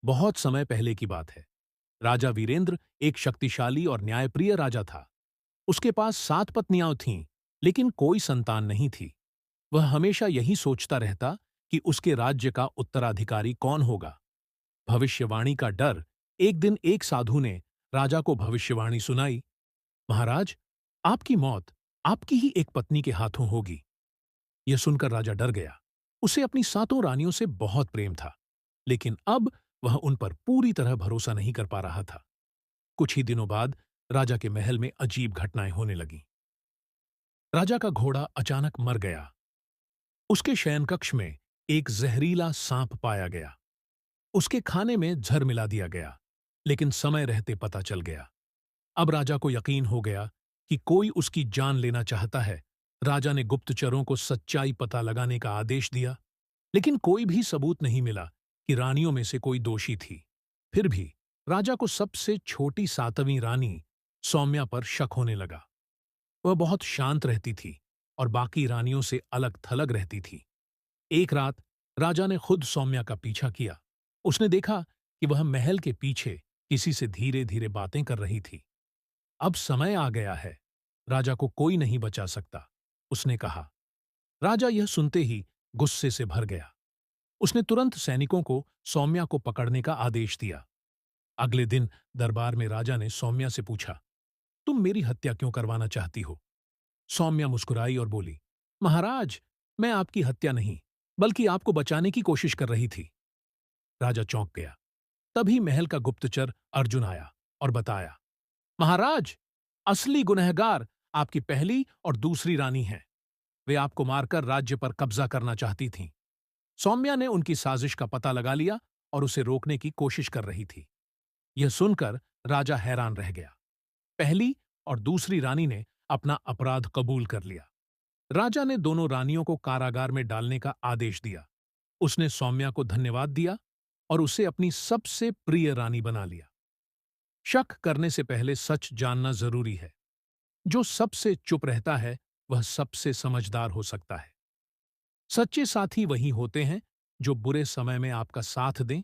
बहुत समय पहले की बात है। राजा वीरेंद्र एक शक्तिशाली और न्यायप्रिय राजा था। उसके पास 7 पत्नियां थीं, लेकिन कोई संतान नहीं थी। वह हमेशा यही सोचता रहता कि उसके राज्य का उत्तराधिकारी कौन होगा। भविष्यवाणी का डर। एक दिन एक साधु ने राजा को भविष्यवाणी सुनाई। महाराज, आपकी मौत आपकी ही एक पत्नी के हाथों होगी। यह सुनकर राजा डर गया। उसे अपनी 7 रानियों से बहुत प्रेम था, लेकिन अब वह उन पर पूरी तरह भरोसा नहीं कर पा रहा था। कुछ ही दिनों बाद राजा के महल में अजीब घटनाएं होने लगीं। राजा का घोड़ा अचानक मर गया। उसके शयनकक्ष में एक जहरीला सांप पाया गया। उसके खाने में जहर मिला दिया गया, लेकिन समय रहते पता चल गया। अब राजा को यकीन हो गया कि कोई उसकी जान लेना चाहता है। राजा ने गुप्तचरों को सच्चाई पता लगाने का आदेश दिया, लेकिन कोई भी सबूत नहीं मिला कि रानियों में से कोई दोषी थी। फिर भी राजा को सबसे छोटी 7वीं रानी सौम्या पर शक होने लगा। वह बहुत शांत रहती थी और बाकी रानियों से अलग-थलग रहती थी। एक रात राजा ने खुद सौम्या का पीछा किया। उसने देखा कि वह महल के पीछे किसी से धीरे-धीरे बातें कर रही थी। अब समय आ गया है। राजा को कोई नहीं बचा सकता, उसने कहा। राजा यह सुनते ही गुस्से से भर गया। उसने तुरंत सैनिकों को सौम्या को पकड़ने का आदेश दिया। अगले दिन दरबार में राजा ने सौम्या से पूछा, तुम मेरी हत्या क्यों करवाना चाहती हो? सौम्या मुस्कुराई और बोली, महाराज, मैं आपकी हत्या नहीं, बल्कि आपको बचाने की कोशिश कर रही थी। राजा चौंक गया। तभी महल का गुप्तचर अर्जुन आया और बताया, महाराज, असली गुनहगार आपकी पहली और दूसरी रानी हैं। वे आपको मारकर राज्य पर कब्जा करना चाहती थीं। सौम्या ने उनकी साजिश का पता लगा लिया और उसे रोकने की कोशिश कर रही थी। यह सुनकर राजा हैरान रह गया। पहली और दूसरी रानी ने अपना अपराध कबूल कर लिया। राजा ने दोनों रानियों को कारागार में डालने का आदेश दिया। उसने सौम्या को धन्यवाद दिया और उसे अपनी सबसे प्रिय रानी बना लिया। शक करने से पहले सच जानना जरूरी है। जो सबसे चुप रहता है, वह सबसे समझदार हो सकता है। सच्चे साथी वही होते हैं जो बुरे समय में आपका साथ दें